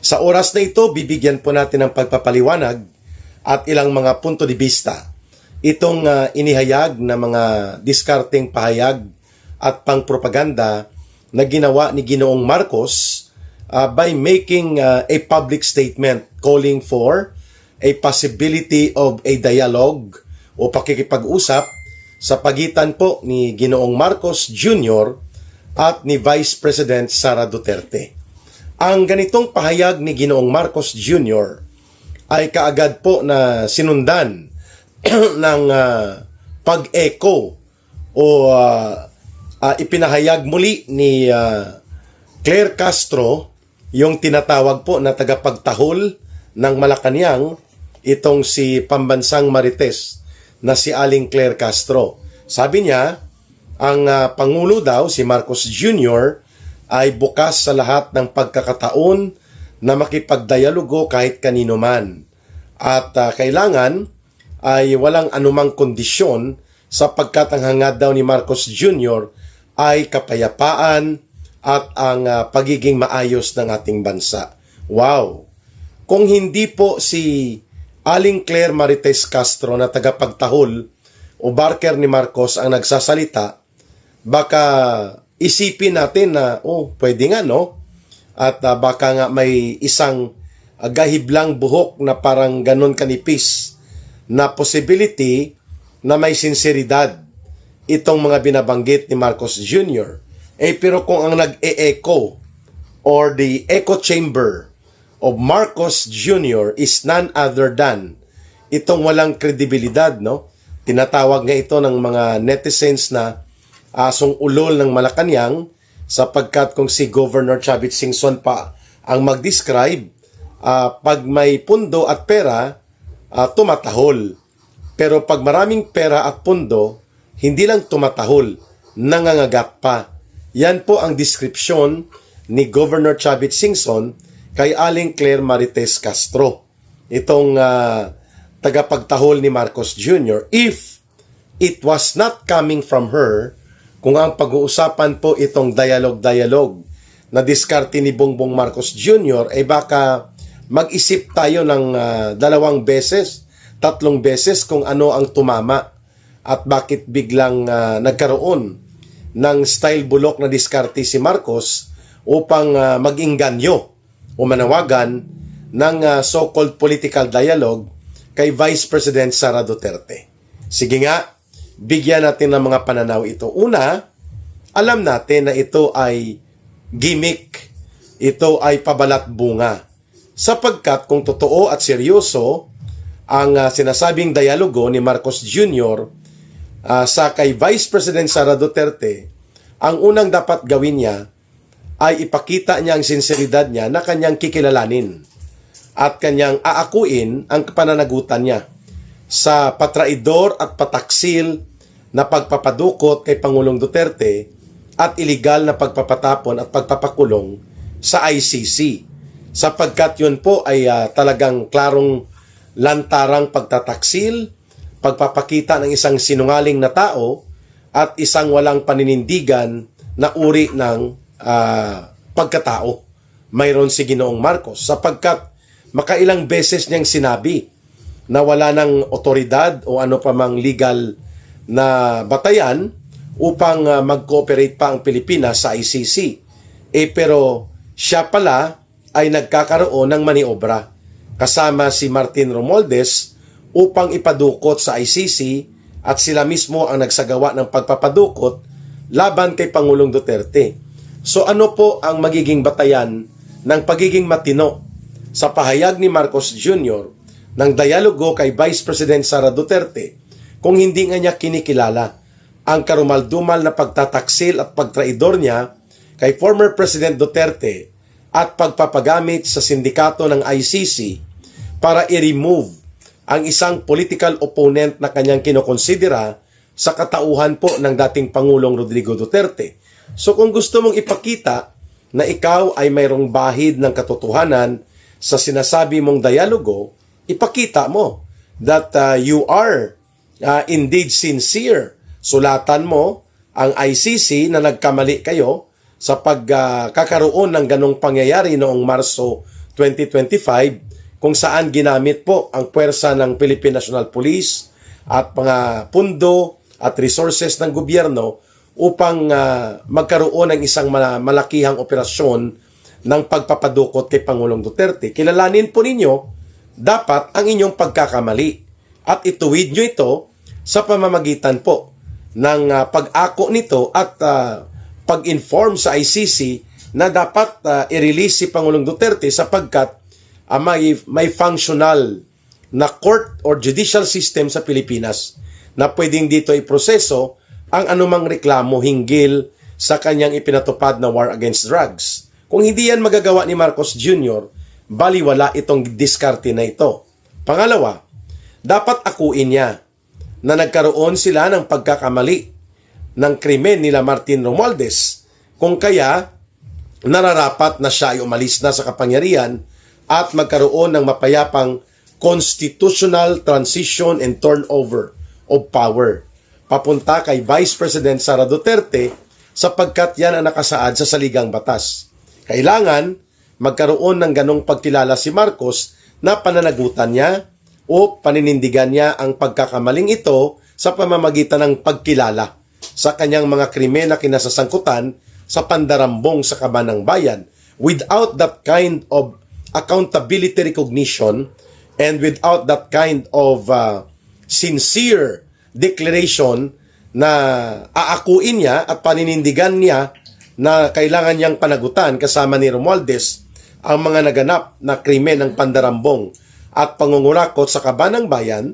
Sa oras na ito, bibigyan po natin ng pagpapaliwanag at ilang mga punto de vista. Itong inihayag na mga diskarteng pahayag at pangpropaganda na ginawa ni Ginoong Marcos by making a public statement calling for a possibility of a dialogue o pakikipag-usap sa pagitan po ni Ginoong Marcos Jr. at ni Vice President Sara Duterte. Ang ganitong pahayag ni Ginoong Marcos Jr. ay kaagad po na sinundan ng pag-echo o ipinahayag muli ni Claire Castro, yung tinatawag po na tagapagtahol ng Malacanang, itong si Pambansang Marites na si Aling Claire Castro. Sabi niya, ang Pangulo daw, si Marcos Jr., ay bukas sa lahat ng pagkakataon na makipagdialogo kahit kanino man. At kailangan ay walang anumang kondisyon sapagkat ang hangad daw ni Marcos Jr. ay kapayapaan at ang pagiging maayos ng ating bansa. Wow! Kung hindi po si Aling Claire Marites Castro na tagapagtahol o barker ni Marcos ang nagsasalita, baka isipin natin na, pwede nga, no? At baka nga may isang gahiblang buhok na parang ganon kanipis na possibility na may sinseridad itong mga binabanggit ni Marcos Jr. Pero kung ang nag-e-echo or the echo chamber of Marcos Jr. is none other than itong walang kredibilidad, no? Tinatawag nga ito ng mga netizens na asong ulol ng Malacanang sapagkat kung si Governor Chavit Singson pa ang mag-describe, pag may pundo at pera, tumatahol. Pero pag maraming pera at pundo, hindi lang tumatahol, nangangagat pa. Yan po ang description ni Governor Chavit Singson kay Aling Claire Marites Castro, itong tagapagtahol ni Marcos Jr. If it was not coming from her, kung ang pag-uusapan po itong dialogue na diskarte ni Bongbong Marcos Jr., baka mag-isip tayo ng 2 beses, 3 beses kung ano ang tumama at bakit biglang nagkaroon ng style bulok na diskarte si Marcos upang mag-inganyo o manawagan ng so-called political dialogue kay Vice President Sara Duterte. Sige nga, bigyan natin ng mga pananaw ito. Una, alam natin na ito ay gimmick, ito ay pabalat bunga. Sapagkat kung totoo at seryoso ang sinasabing dialogo ni Marcos Jr. Sa kay Vice President Sara Duterte, ang unang dapat gawin niya ay ipakita niya ang sinseridad niya na kanyang kikilalanin at kanyang aakuin ang pananagutan niya sa patraidor at pataksil na pagpapadukot kay Pangulong Duterte at iligal na pagpapatapon at pagpapakulong sa ICC. Sapagkat yun po ay talagang klarong lantarang pagtataksil, pagpapakita ng isang sinungaling na tao at isang walang paninindigan na uri ng pagkatao. Mayroon si Ginoong Marcos sapagkat makailang beses niyang sinabi na wala ng otoridad o ano pa mang legal na batayan upang mag-cooperate pa ang Pilipinas sa ICC. Pero siya pala ay nagkakaroon ng maniobra kasama si Martin Romualdez upang ipadukot sa ICC at sila mismo ang nagsagawa ng pagpapadukot laban kay Pangulong Duterte. So ano po ang magiging batayan ng pagiging matino sa pahayag ni Marcos Jr. ng dialogo kay Vice President Sara Duterte kung hindi nga niya kinikilala ang karumaldumal na pagtataksil at pagtraidor niya kay former President Duterte at pagpapagamit sa sindikato ng ICC para i-remove ang isang political opponent na kanyang kinokonsidera sa katauhan po ng dating Pangulong Rodrigo Duterte. So kung gusto mong ipakita na ikaw ay mayroong bahid ng katotohanan sa sinasabi mong dialogo, ipakita mo that you are indeed sincere. Sulatan mo ang ICC na nagkamali kayo sa pagkakaroon ng ganong pangyayari noong Marso 2025 kung saan ginamit po ang puwersa ng Philippine National Police at mga pundo at resources ng gobyerno upang magkaroon ng isang malakihang operasyon ng pagpapadukot kay Pangulong Duterte. Kilalanin po ninyo dapat ang inyong pagkakamali at ituwid nyo ito sa pamamagitan po ng pag-ako nito at pag-inform sa ICC na dapat i-release si Pangulong Duterte sapagkat may functional na court or judicial system sa Pilipinas na pwedeng dito iproseso ang anumang reklamo hinggil sa kanyang ipinatupad na war against drugs. Kung hindi yan magagawa ni Marcos Jr., baliwala itong diskarte na ito. Pangalawa, dapat akuin niya na nagkaroon sila ng pagkakamali ng krimen nila Martin Romualdez, kung kaya nararapat na siya ay umalis na sa kapangyarihan at magkaroon ng mapayapang constitutional transition and turnover of power papunta kay Vice President Sara Duterte sapagkat yan ang nakasaad sa saligang batas. Kailangan magkaroon ng ganong pagkilala si Marcos na pananagutan niya o paninindigan niya ang pagkakamaling ito sa pamamagitan ng pagkilala sa kanyang mga krimen na kinasasangkutan sa pandarambong sa kaban ng bayan. Without that kind of accountability recognition and without that kind of sincere declaration na aakuin niya at paninindigan niya na kailangan niyang panagutan kasama ni Romualdez ang mga naganap na krimen ng pandarambong at pangungurakot sa kaban ng bayan,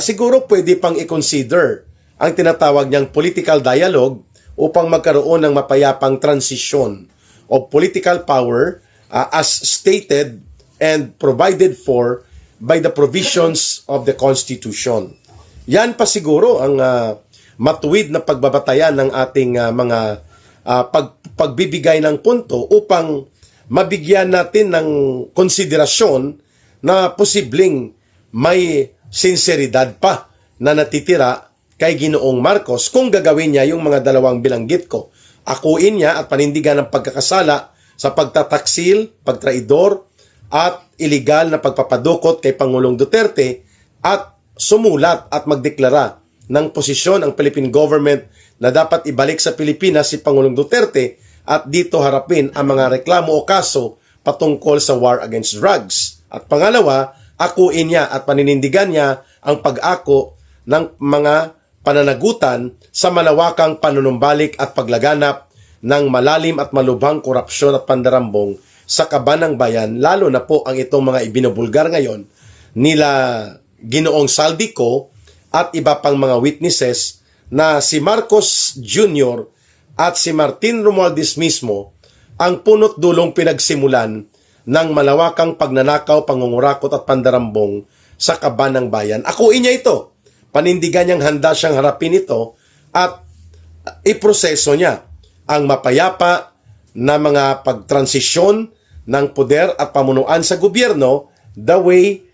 siguro pwede pang i-consider ang tinatawag niyang political dialogue upang magkaroon ng mapayapang transition of political power as stated and provided for by the provisions of the Constitution. Yan pa siguro ang matuwid na pagbabatayan ng ating mga pagbibigay ng punto upang mabigyan natin ng konsiderasyon na posibleng may sinseridad pa na natitira kay Ginoong Marcos kung gagawin niya yung mga dalawang bilanggit ko. Akuin niya at panindigan ng pagkakasala sa pagtataksil, pagtraidor, at iligal na pagpapadukot kay Pangulong Duterte at sumulat at magdeklara ng posisyon ang Philippine government na dapat ibalik sa Pilipinas si Pangulong Duterte at dito harapin ang mga reklamo o kaso patungkol sa war against drugs. At pangalawa, akuin niya at paninindigan niya ang pag-ako ng mga pananagutan sa malawakang panunumbalik at paglaganap ng malalim at malubhang korupsyon at pandarambong sa kaban ng bayan, lalo na po ang itong mga ibinubulgar ngayon nila Ginoong Saldico at iba pang mga witnesses na si Marcos Jr. at si Martin Romualdez mismo ang punot dulong pinagsimulan ng malawakang pagnanakaw, pangungurakot at pandarambong sa kaban ng bayan. Akuin niya ito. Panindigan niyang handa siyang harapin ito at iproseso niya ang mapayapa na mga pagtransisyon ng poder at pamunuan sa gobyerno the way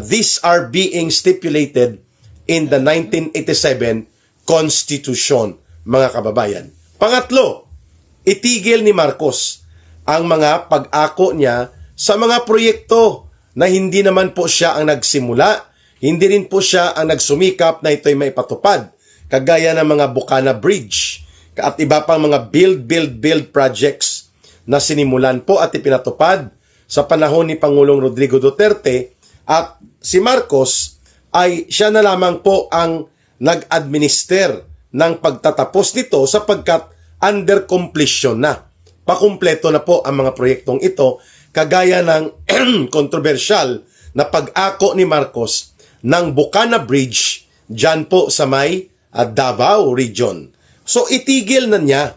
these are being stipulated in the 1987 Constitution, mga kababayan. Pangatlo, itigil ni Marcos ang mga pag-ako niya sa mga proyekto na hindi naman po siya ang nagsimula, hindi rin po siya ang nagsumikap na ito'y maipatupad, kagaya ng mga Bukana Bridge at iba pang mga build projects na sinimulan po at ipinatupad sa panahon ni Pangulong Rodrigo Duterte, at si Marcos ay siya na lamang po ang nag-administer ng pagtatapos nito sapagkat under completion na. Pakumpleto na po ang mga proyektong ito, kagaya ng kontrobersyal na pag-ako ni Marcos ng Bukana Bridge dyan po sa may Davao region. So itigil na niya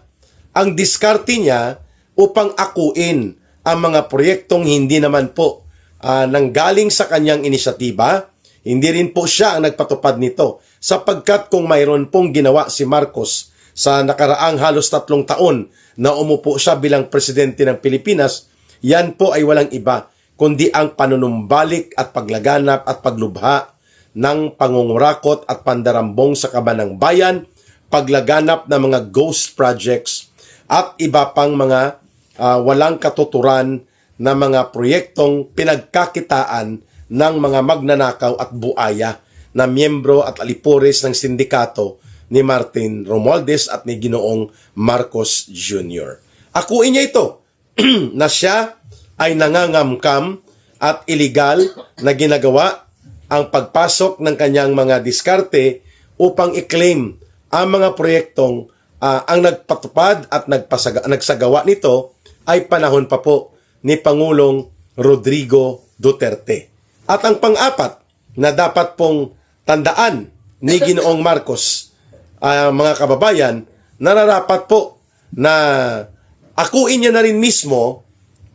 ang diskarte niya upang akuin ang mga proyektong hindi naman po nanggaling sa kanyang inisyatiba. Hindi rin po siya ang nagpatupad nito sapagkat kung mayroon pong ginawa si Marcos sa nakaraang halos 3 taon na umupo siya bilang presidente ng Pilipinas, yan po ay walang iba kundi ang panunumbalik at paglaganap at paglubha ng pangungurakot at pandarambong sa kaban ng bayan, paglaganap ng mga ghost projects at iba pang mga walang katuturan na mga proyektong pinagkakitaan ng mga magnanakaw at buaya na miyembro at alipores ng sindikato ni Martin Romualdez at ni Ginoong Marcos Jr. Akuin niya ito na siya ay nangangamkam at illegal na ginagawa ang pagpasok ng kanyang mga diskarte upang i-claim ang mga proyektong ang nagpatupad at nagsagawa nito ay panahon pa po ni Pangulong Rodrigo Duterte. At ang pang-apat na dapat pong tandaan ni Ginoong Marcos, mga kababayan, nararapat po na akuin niya na rin mismo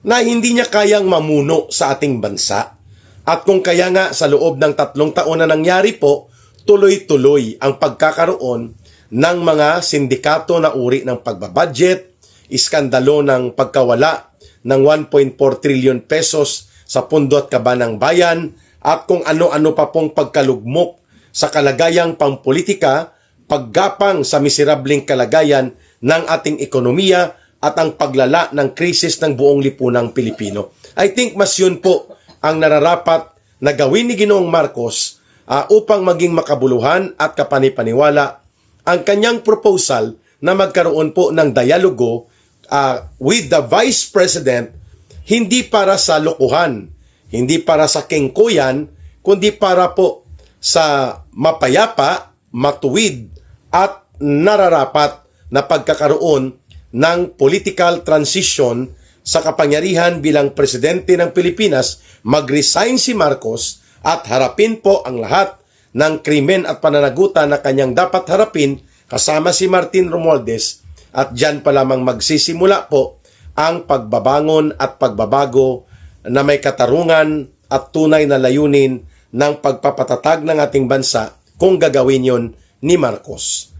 na hindi niya kayang mamuno sa ating bansa. At kung kaya nga sa loob ng 3 taon na nangyari po, tuloy-tuloy ang pagkakaroon ng mga sindikato na uri ng pagbabudget, iskandalo ng pagkawala ng 1.4 trillion pesos sa pundo at kaba ng bayan, at kung ano-ano pa pong pagkalugmok sa kalagayang pampolitika, paggapang sa miserabling kalagayan ng ating ekonomiya at ang paglala ng krisis ng buong lipunang Pilipino. I think mas yun po ang nararapat na gawin ni Ginoong Marcos upang maging makabuluhan at kapanipaniwala ang kanyang proposal na magkaroon po ng dialogo with the Vice President, hindi para sa lokohan, hindi para sa kengkoyan, kundi para po sa mapayapa, matuwid at nararapat na pagkakaroon ng political transition sa kapangyarihan bilang presidente ng Pilipinas. Mag-resign si Marcos at harapin po ang lahat ng krimen at pananagutan na kanyang dapat harapin kasama si Martin Romualdez. At dyan pa lamang magsisimula po ang pagbabangon at pagbabago na may katarungan at tunay na layunin ng pagpapatatag ng ating bansa kung gagawin yon ni Marcos.